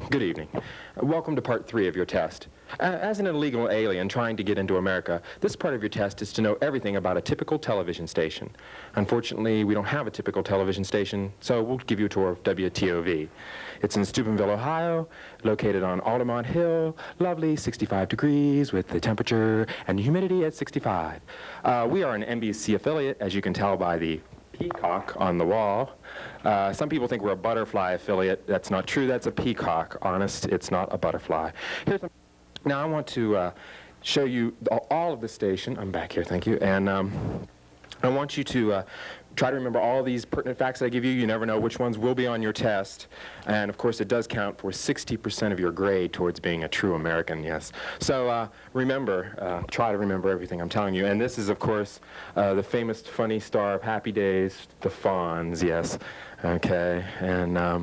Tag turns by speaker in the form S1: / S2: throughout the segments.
S1: Good evening. Welcome to part 3 of your test. As an illegal alien trying to get into America, this part of your test is to know everything about a typical television station. Unfortunately, we don't have a typical television station, so we'll give you a tour of WTOV. It's in Steubenville, Ohio, located on Aldermont Hill, lovely 65 degrees with the temperature and humidity at 65. We are an NBC affiliate, as you can tell by the peacock on the wall. Some people think we're a butterfly affiliate. That's not true. That's a peacock. Honest, it's not a butterfly. Now I want to show you all of the station. I'm back here, thank you. And I want you to try to remember all these pertinent facts that I give you. You never know which ones will be on your test. And of course, it does count for 60% of your grade towards being a true American, yes. So remember, try to remember everything I'm telling you. And this is, of course, the famous funny star of Happy Days, the Fonz, yes. Okay, and now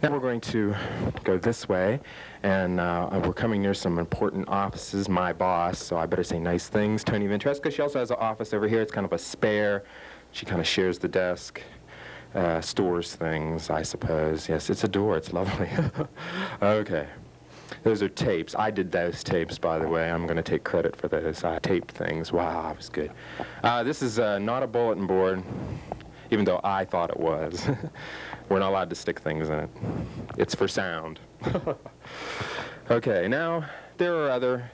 S1: we're going to go this way, and we're coming near some important offices. My boss, so I better say nice things, Tony Ventresca. She also has an office over here. It's kind of a spare. She kind of shares the desk, stores things, I suppose. Yes, it's a door. It's lovely. Okay. Those are tapes. I did those tapes, by the way. I'm going to take credit for those. I taped things. Wow, that was good. This is not a bulletin board, even though I thought it was. We're not allowed to stick things in it. It's for sound. Okay, now there are other...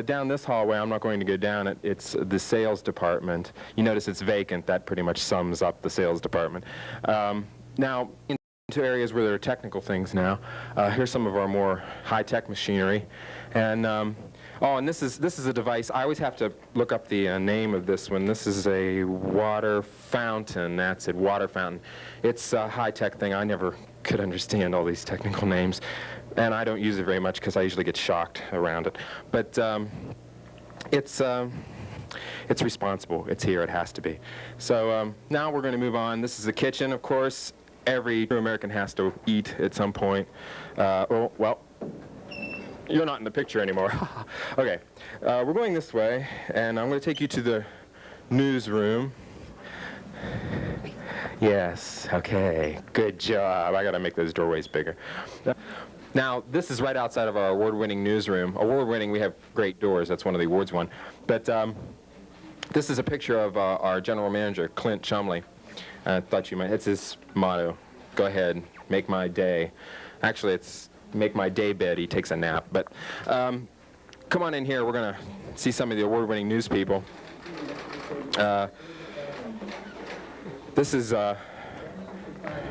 S1: down this hallway, I'm not going to go down it, it's the sales department. You notice it's vacant. That pretty much sums up the sales department. Now, into areas where there are technical things now, here's some of our more high-tech machinery. And, oh, and this is a device. I always have to look up the name of this one. This is a water fountain. That's it, water fountain. It's a high-tech thing. I never could understand all these technical names. And I don't use it very much because I usually get shocked around it. But it's responsible. It's here. It has to be. So now we're going to move on. This is the kitchen, of course. Every true American has to eat at some point. Oh, well, you're not in the picture anymore. Okay. We're going this way, and I'm going to take you to the newsroom. Yes. Okay. Good job. I got to make those doorways bigger. Now, this is right outside of our award-winning newsroom. Award-winning, we have great doors. That's one of the awards won. But this is a picture of our general manager, Clint Chumley. I thought you might. It's his motto. Go ahead, make my day. Actually, it's make my day bed. He takes a nap. But come on in here. We're going to see some of the award-winning news people. This is...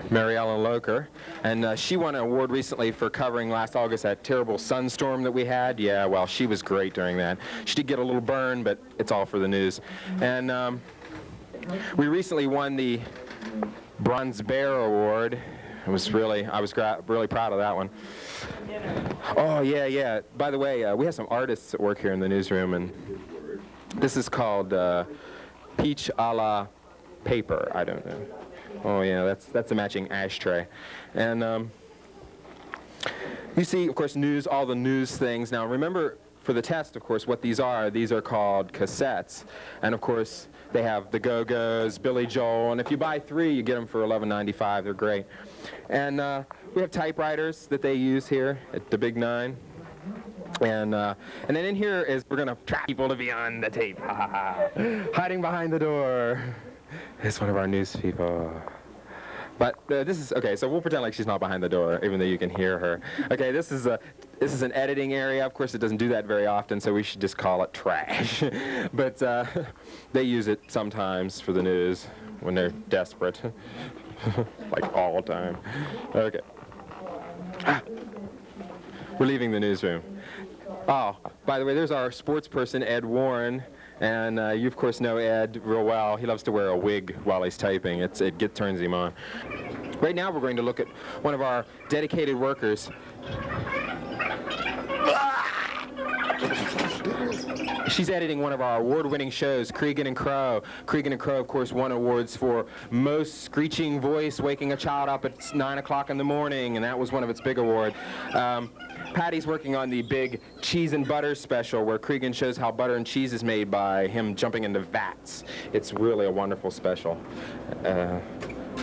S1: Mary Ellen Locher, and she won an award recently for covering last August that terrible sunstorm that we had. Yeah, well, she was great during that. She did get a little burn, but it's all for the news. And we recently won the Bronze Bear Award. I was really proud of that one. Oh, yeah. By the way, we have some artists that work here in the newsroom, and this is called Peach a la Paper. I don't know. Oh, yeah, that's a matching ashtray. And you see, of course, news, all the news things. Now, remember, for the test, of course, what these are called cassettes. And, of course, they have the Go-Go's, Billy Joel, and if you buy 3, you get them for $11.95. They're great. And we have typewriters that they use here at the Big 9. And then in here is, we're going to trap people to be on the tape. Hiding behind the door. It's one of our news people. But this is, okay, so we'll pretend like she's not behind the door, even though you can hear her. Okay, this is an editing area. Of course, it doesn't do that very often, so we should just call it trash. But they use it sometimes for the news when they're desperate. Like all the time. Okay. We're leaving the newsroom. Oh, by the way, there's our sports person, Ed Warren. And you, of course, know Ed real well. He loves to wear a wig while he's typing. It turns him on. Right now, we're going to look at one of our dedicated workers. She's editing one of our award-winning shows, Cregan and Crow. Cregan and Crow, of course, won awards for most screeching voice waking a child up at 9 o'clock in the morning, and that was one of its big awards. Patty's working on the big cheese and butter special, where Cregan shows how butter and cheese is made by him jumping into vats. It's really a wonderful special.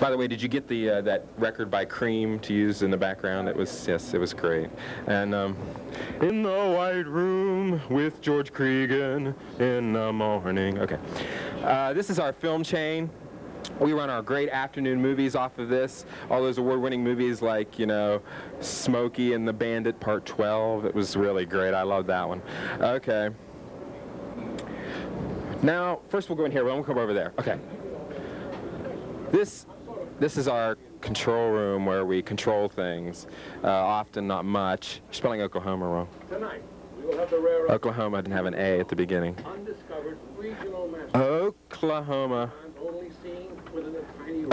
S1: By the way, did you get the that record by Cream to use in the background? It was, yes, it was great. And in the White Room with George Cregan in the morning. Okay. This is our film chain. We run our great afternoon movies off of this. All those award-winning movies like, you know, Smokey and the Bandit Part 12. It was really great. I loved that one. Okay. Now, first we'll go in here. We'll come over there. Okay. This is our control room where we control things. Often not much. You're spelling Oklahoma wrong.
S2: Tonight, we will have the rare
S1: Oklahoma didn't have an A at the beginning.
S2: undiscovered regional master.
S1: Oklahoma.
S2: Only seen within a tiny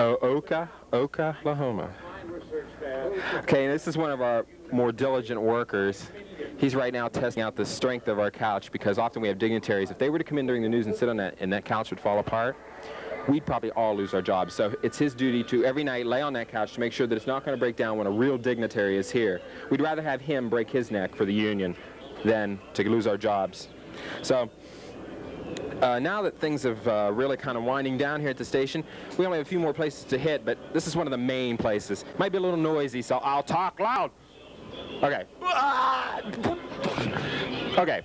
S1: Oklahoma.
S2: fine research staff.
S1: Okay, this is one of our more diligent workers. He's right now testing out the strength of our couch, because often we have dignitaries. If they were to come in during the news and sit on that, and that couch would fall apart, we'd probably all lose our jobs. So it's his duty to every night lay on that couch to make sure that it's not going to break down when a real dignitary is here. We'd rather have him break his neck for the union than to lose our jobs. So now that things have really kind of winding down here at the station, we only have a few more places to hit, but this is one of the main places. Might be a little noisy, so I'll talk loud. Okay. Okay.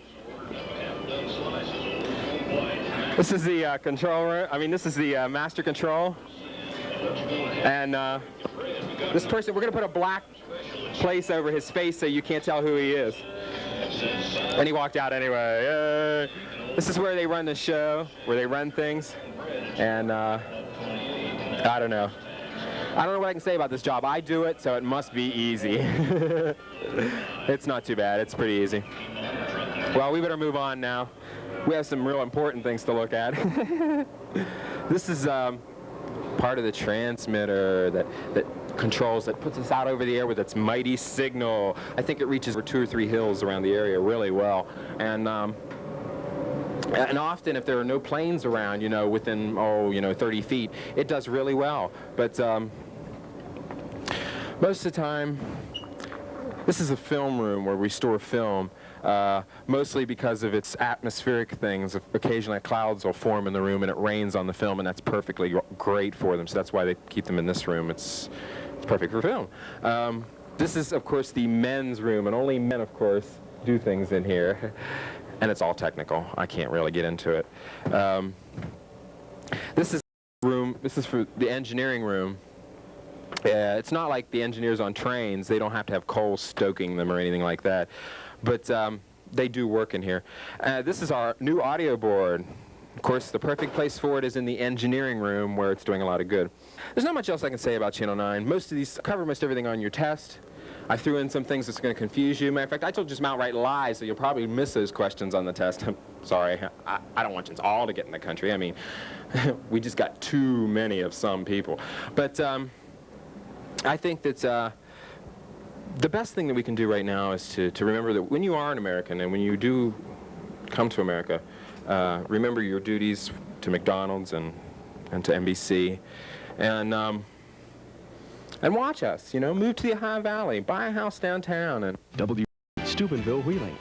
S1: This is the control room. I mean, this is the master control. And this person, we're going to put a black place over his face so you can't tell who he is. And he walked out anyway. Yay. This is where they run the show, where they run things. And I don't know. I don't know what I can say about this job. I do it, so it must be easy. It's not too bad. It's pretty easy. Well, we better move on now. We have some real important things to look at. This is part of the transmitter that controls, that puts us out over the air with its mighty signal. I think it reaches over 2 or 3 hills around the area really well. And often, if there are no planes around, you know, within, 30 feet, it does really well. But most of the time, this is a film room where we store film, mostly because of its atmospheric things. Occasionally, clouds will form in the room, and it rains on the film, and that's perfectly great for them. So that's why they keep them in this room. It's perfect for film. This is, of course, the men's room, and only men, of course, do things in here. And it's all technical. I can't really get into it. This is room. This is for the engineering room. It's not like the engineers on trains. They don't have to have coal stoking them or anything like that. But they do work in here. This is our new audio board. Of course, the perfect place for it is in the engineering room, where it's doing a lot of good. There's not much else I can say about Channel 9. Most of these cover most everything on your test. I threw in some things that's going to confuse you. Matter of fact, I told you some outright lies, so you'll probably miss those questions on the test. I'm sorry. I don't want you all to get in the country. I mean, we just got too many of some people. But I think that the best thing that we can do right now is to remember that when you are an American and when you do come to America, remember your duties to McDonald's and to NBC. And watch us, move to the Ohio Valley, buy a house downtown, and
S3: Steubenville Wheeling.